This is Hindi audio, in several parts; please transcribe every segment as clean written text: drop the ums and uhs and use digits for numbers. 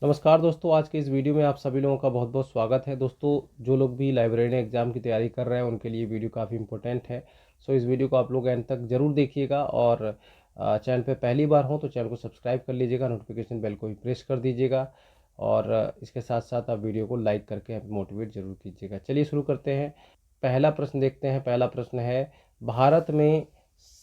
नमस्कार दोस्तों, आज के इस वीडियो में आप सभी लोगों का बहुत बहुत स्वागत है। दोस्तों, जो लोग भी लाइब्रेरियन एग्ज़ाम की तैयारी कर रहे हैं उनके लिए वीडियो काफ़ी इंपॉर्टेंट है। सो इस वीडियो को आप लोग एंड तक ज़रूर देखिएगा और चैनल पे पहली बार हो तो चैनल को सब्सक्राइब कर लीजिएगा, नोटिफिकेशन बेल को भी प्रेस कर दीजिएगा और इसके साथ साथ आप वीडियो को लाइक करके हमें मोटिवेट ज़रूर कीजिएगा। चलिए शुरू करते हैं। पहला प्रश्न देखते हैं। पहला प्रश्न है, भारत में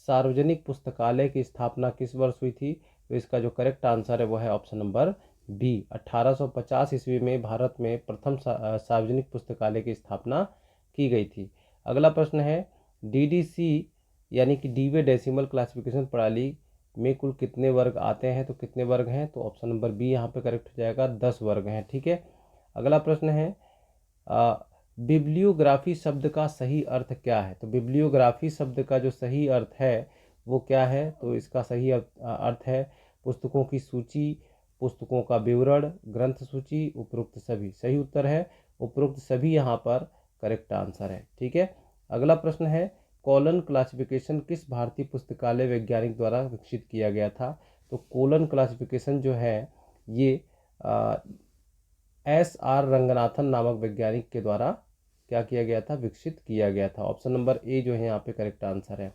सार्वजनिक पुस्तकालय की स्थापना किस वर्ष हुई थी? तो इसका जो करेक्ट आंसर है वो है ऑप्शन नंबर बी। 1850 ईस्वी में भारत में प्रथम सार्वजनिक पुस्तकालय की स्थापना की गई थी। अगला प्रश्न है, डीडीसी यानी कि डीवे डेसिमल क्लासिफिकेशन प्रणाली में कुल कितने वर्ग आते हैं? तो कितने वर्ग हैं? तो ऑप्शन नंबर बी यहाँ पे करेक्ट हो जाएगा, 10 वर्ग हैं। ठीक है। अगला प्रश्न है, बिब्लियोग्राफी शब्द का सही अर्थ क्या है? तो बिब्लियोग्राफी शब्द का जो सही अर्थ है वो क्या है? तो इसका सही अर्थ है पुस्तकों की सूची, पुस्तकों का विवरण, ग्रंथ सूची, उपरोक्त सभी। सही उत्तर है उपरोक्त सभी यहाँ पर करेक्ट आंसर है। ठीक है। अगला प्रश्न है, कॉलन क्लासिफिकेशन किस भारतीय पुस्तकालय वैज्ञानिक द्वारा विकसित किया गया था? तो कॉलन क्लासिफिकेशन जो है ये SR रंगनाथन नामक वैज्ञानिक के द्वारा क्या किया गया था? विकसित किया गया था। ऑप्शन नंबर ए जो है यहाँ पे करेक्ट आंसर है।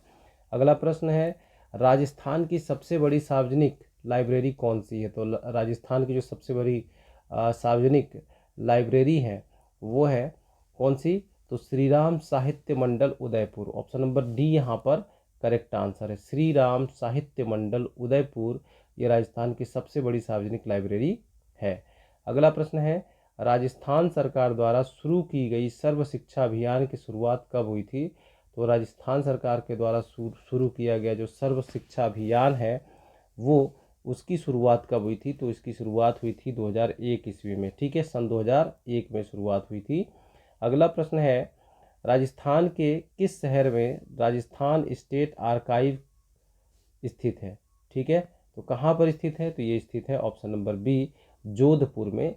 अगला प्रश्न है, राजस्थान की सबसे बड़ी सार्वजनिक लाइब्रेरी कौन सी है? तो राजस्थान की जो सबसे बड़ी सार्वजनिक लाइब्रेरी है वो है कौन सी? तो श्री राम साहित्य मंडल उदयपुर। ऑप्शन नंबर डी यहाँ पर करेक्ट आंसर है। श्री राम साहित्य मंडल उदयपुर ये राजस्थान की सबसे बड़ी सार्वजनिक लाइब्रेरी है। अगला प्रश्न है, राजस्थान सरकार द्वारा शुरू की गई सर्व शिक्षा अभियान की शुरुआत कब हुई थी? तो राजस्थान सरकार के द्वारा शुरू किया गया जो सर्व शिक्षा अभियान है वो उसकी शुरुआत कब हुई थी? तो इसकी शुरुआत हुई थी 2001 ईस्वी में। ठीक है, सन 2001 में शुरुआत हुई थी। अगला प्रश्न है, राजस्थान के किस शहर में राजस्थान स्टेट आर्काइव स्थित है? ठीक है, तो कहाँ पर स्थित है? तो ये स्थित है ऑप्शन नंबर बी, जोधपुर में।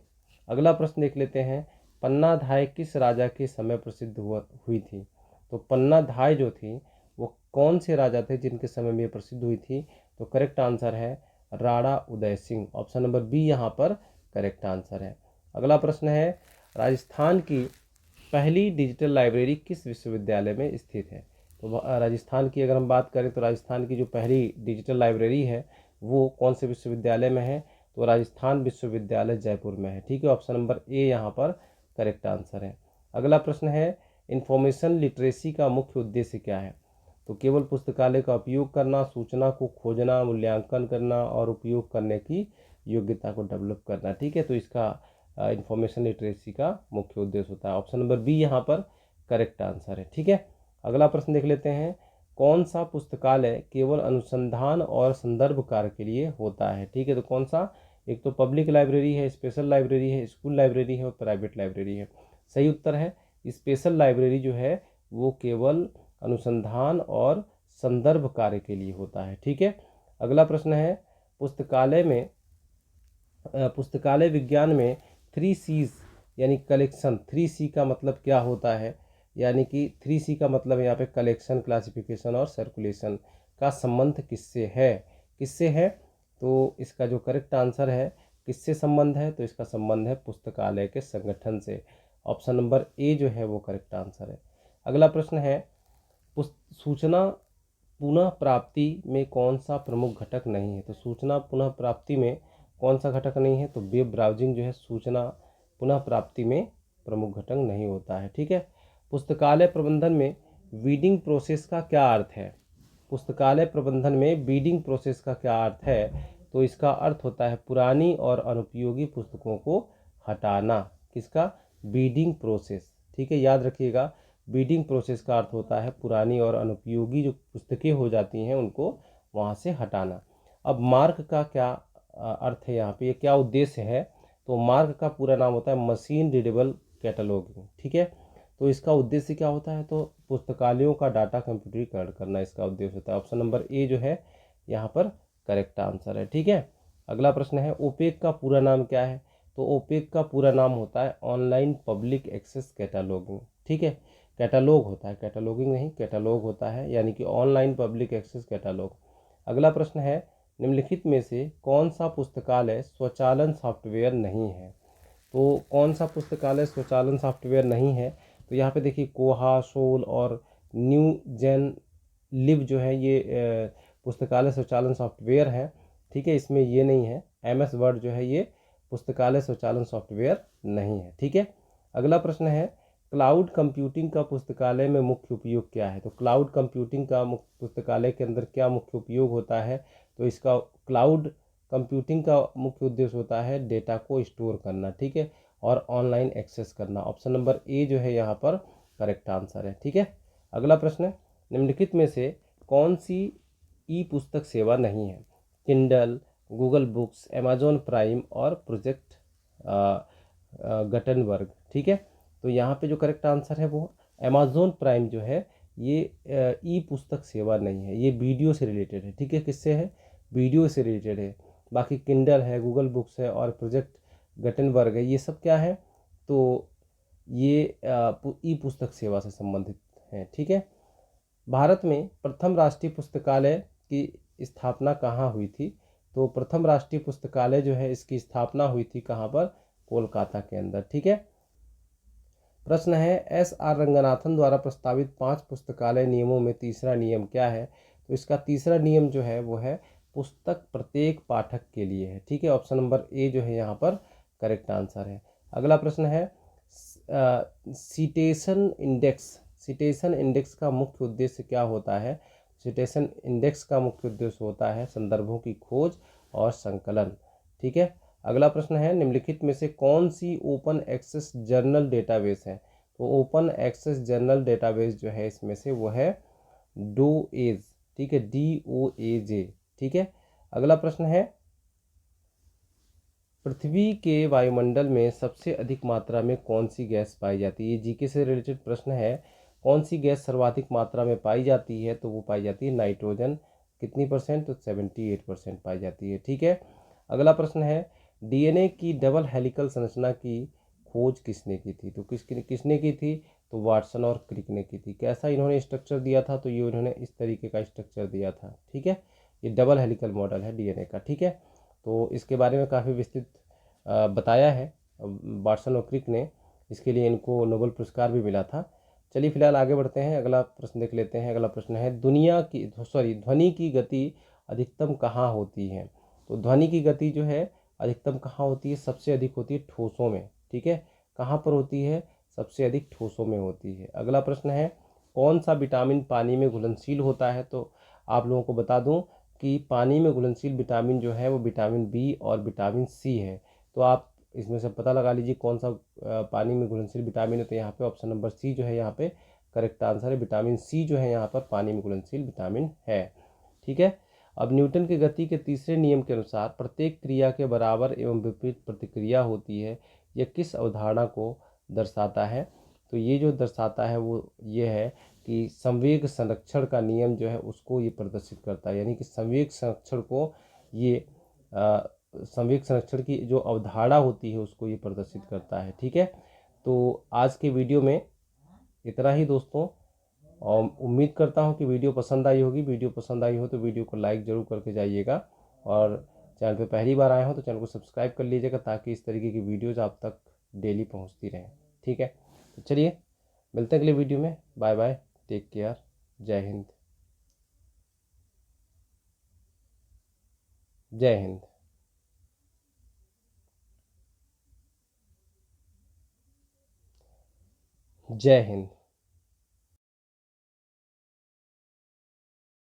अगला प्रश्न देख लेते हैं, पन्ना धाय किस राजा के समय प्रसिद्ध हुई थी? तो पन्ना धाय जो थी वो कौन से राजा थे जिनके समय में प्रसिद्ध हुई थी? तो करेक्ट आंसर है Rana Uday Singh. Option number B यहाँ पर करेक्ट आंसर है। अगला प्रश्न है, राजस्थान की पहली डिजिटल लाइब्रेरी किस विश्वविद्यालय में स्थित है? तो राजस्थान की अगर हम बात करें तो राजस्थान की जो पहली डिजिटल लाइब्रेरी है वो कौन से विश्वविद्यालय में है? तो राजस्थान विश्वविद्यालय जयपुर में है। ठीक है, ऑप्शन नंबर ए यहाँ पर करेक्ट आंसर है। अगला प्रश्न है, इंफॉर्मेशन लिटरेसी का मुख्य उद्देश्य क्या है? तो केवल पुस्तकालय का उपयोग करना, सूचना को खोजना, मूल्यांकन करना और उपयोग करने की योग्यता को डेवलप करना। ठीक है, तो इसका इंफॉर्मेशन लिटरेसी का मुख्य उद्देश्य होता है। ऑप्शन नंबर बी यहाँ पर करेक्ट आंसर है। ठीक है। अगला प्रश्न देख लेते हैं, कौन सा पुस्तकालय केवल अनुसंधान और संदर्भ कार्य के लिए होता है? ठीक है, तो कौन सा? एक तो पब्लिक लाइब्रेरी है, स्पेशल लाइब्रेरी है, स्कूल लाइब्रेरी है और प्राइवेट लाइब्रेरी है। सही उत्तर है स्पेशल लाइब्रेरी जो है वो केवल अनुसंधान और संदर्भ कार्य के लिए होता है। ठीक है। अगला प्रश्न है, पुस्तकालय विज्ञान में 3 C's यानी कलेक्शन, 3C का मतलब क्या होता है? यानी कि 3C का मतलब यहाँ पे कलेक्शन, क्लासिफिकेशन और सर्कुलेशन का संबंध किससे है? किससे है? तो इसका जो करेक्ट आंसर है किससे संबंध है? तो इसका संबंध है पुस्तकालय के संगठन से। ऑप्शन नंबर ए जो है वो करेक्ट आंसर है। अगला प्रश्न है, सूचना पुनः प्राप्ति में कौन सा प्रमुख घटक नहीं है? तो सूचना पुनः प्राप्ति में कौन सा घटक नहीं है? तो वेब ब्राउजिंग जो है सूचना पुनः प्राप्ति में प्रमुख घटक नहीं होता है। ठीक है। पुस्तकालय प्रबंधन में वीडिंग प्रोसेस का क्या अर्थ है? पुस्तकालय प्रबंधन में बीडिंग प्रोसेस का क्या अर्थ है? तो इसका अर्थ होता है पुरानी और अनुपयोगी पुस्तकों को हटाना। किसका? Weeding process. ठीक है, याद रखिएगा, बीडिंग प्रोसेस का अर्थ होता है पुरानी और अनुपयोगी जो पुस्तकें हो जाती हैं उनको वहाँ से हटाना। अब मार्क का क्या अर्थ है यहाँ पे, ये क्या उद्देश्य है? तो मार्क का पूरा नाम होता है मशीन रीडेबल कैटलॉगिंग। ठीक है, तो इसका उद्देश्य क्या होता है? तो पुस्तकालयों का डाटा कंप्यूटरीकरण करना इसका उद्देश्य होता है। ऑप्शन नंबर ए जो है यहाँ पर करेक्ट आंसर है। ठीक है। अगला प्रश्न है, ओपेक का पूरा नाम क्या है? तो ओपेक का पूरा नाम होता है ऑनलाइन पब्लिक एक्सेस कैटलॉगिंग। ठीक है, कैटलॉग होता है, कैटलॉगिंग नहीं, कैटलॉग होता है, यानी कि ऑनलाइन पब्लिक एक्सेस कैटलॉग। अगला प्रश्न है, निम्नलिखित में से कौन सा पुस्तकालय स्वचालन सॉफ्टवेयर नहीं है? तो कौन सा पुस्तकालय स्वचालन सॉफ्टवेयर नहीं है? तो यहाँ पे देखिए कोहा, सोल और न्यू जेन लिव जो है ये पुस्तकालय स्वचालन सॉफ्टवेयर है। ठीक है, इसमें ये नहीं है। MS वर्ड जो है ये पुस्तकालय स्वचालन सॉफ्टवेयर नहीं है। ठीक है, अगला प्रश्न है क्लाउड कंप्यूटिंग का पुस्तकालय में मुख्य उपयोग क्या है? तो क्लाउड कंप्यूटिंग का पुस्तकालय के अंदर क्या मुख्य उपयोग होता है? तो इसका क्लाउड कंप्यूटिंग का मुख्य उद्देश्य होता है डेटा को स्टोर करना, ठीक है, और ऑनलाइन एक्सेस करना। ऑप्शन नंबर ए जो है यहाँ पर करेक्ट आंसर है। ठीक है, अगला प्रश्न, निम्नलिखित में से कौन सी ई पुस्तक सेवा नहीं है? Kindle, Google books, Amazon prime और प्रोजेक्ट गटनबर्ग। ठीक है, तो यहाँ पे जो करेक्ट आंसर है वो अमेजोन प्राइम जो है ये ई पुस्तक सेवा नहीं है, ये वीडियो से रिलेटेड है। ठीक है, किससे है? वीडियो से रिलेटेड है। बाकी किंडल है, गूगल बुक्स है और प्रोजेक्ट गटनबर्ग है, ये सब क्या है? तो ये ई पुस्तक सेवा से संबंधित है। ठीक है, भारत में प्रथम राष्ट्रीय पुस्तकालय की स्थापना कहाँ हुई थी? तो प्रथम राष्ट्रीय पुस्तकालय जो है इसकी स्थापना हुई थी कहाँ पर? कोलकाता के अंदर। ठीक है, प्रश्न है SR रंगनाथन द्वारा प्रस्तावित 5 पुस्तकालय नियमों में तीसरा नियम क्या है? तो इसका तीसरा नियम जो है वो है पुस्तक प्रत्येक पाठक के लिए है। ठीक है, ऑप्शन नंबर ए जो है यहाँ पर करेक्ट आंसर है। अगला प्रश्न है सिटेशन इंडेक्स का मुख्य उद्देश्य क्या होता है? सिटेशन इंडेक्स का मुख्य उद्देश्य होता है संदर्भों की खोज और संकलन। ठीक है, अगला प्रश्न है निम्नलिखित में से कौन सी ओपन एक्सेस जर्नल डेटाबेस है? तो ओपन एक्सेस जर्नल डेटाबेस जो है इसमें से वो है डोएज। ठीक है, DOAJ। ठीक है, अगला प्रश्न है पृथ्वी के वायुमंडल में सबसे अधिक मात्रा में कौन सी गैस पाई जाती है? ये जीके से रिलेटेड प्रश्न है। कौन सी गैस सर्वाधिक मात्रा में पाई जाती है? तो वो पाई जाती है नाइट्रोजन। कितनी परसेंट? तो 78% पाई जाती है। ठीक है, अगला प्रश्न है DNA की डबल हेलिकल संरचना की खोज किसने की थी? तो किसने की थी? तो वाटसन और क्रिक ने की थी। कैसा इन्होंने स्ट्रक्चर दिया था? तो ये इन्होंने इस तरीके का स्ट्रक्चर दिया था। ठीक है, ये डबल हेलिकल मॉडल है DNA का। ठीक है, तो इसके बारे में काफ़ी विस्तृत बताया है वाटसन और क्रिक ने। इसके लिए इनको नोबेल पुरस्कार भी मिला था। चलिए फिलहाल आगे बढ़ते हैं, अगला प्रश्न देख लेते हैं। अगला प्रश्न है ध्वनि की गति अधिकतम कहाँ होती है? तो ध्वनि की गति जो है अधिकतम कहाँ होती है? सबसे अधिक होती है ठोसों में। ठीक है, कहाँ पर होती है? सबसे अधिक ठोसों में होती है। अगला प्रश्न है कौन सा विटामिन पानी में घुलनशील होता है? तो आप लोगों को बता दूं कि पानी में घुलनशील विटामिन जो है वो विटामिन बी और विटामिन सी है। तो आप इसमें से पता लगा लीजिए कौन सा पानी में घुलनशील विटामिन है। तो यहाँ पे ऑप्शन नंबर सी जो है यहाँ पे करेक्ट आंसर है। विटामिन सी जो है यहाँ पर पानी में घुलनशील विटामिन है। ठीक है, अब न्यूटन के गति के तीसरे नियम के अनुसार प्रत्येक क्रिया के बराबर एवं विपरीत प्रतिक्रिया होती है। यह किस अवधारणा को दर्शाता है? तो ये जो दर्शाता है वो ये है कि संवेग संरक्षण का नियम जो है उसको ये प्रदर्शित करता है। यानी कि संवेग संरक्षण को ये संवेग संरक्षण की जो अवधारणा होती है उसको ये प्रदर्शित करता है। ठीक है, तो आज के वीडियो में इतना ही दोस्तों, और उम्मीद करता हूँ कि वीडियो पसंद आई होगी। वीडियो पसंद आई हो तो वीडियो को लाइक ज़रूर करके जाइएगा, और चैनल पे पहली बार आए हो तो चैनल को सब्सक्राइब कर लीजिएगा ताकि इस तरीके की वीडियोज़ आप तक डेली पहुँचती रहें। ठीक है, तो चलिए मिलते हैं अगले वीडियो में। बाय बाय, टेक केयर, जय हिंद। जय हिंद। जय हिंद।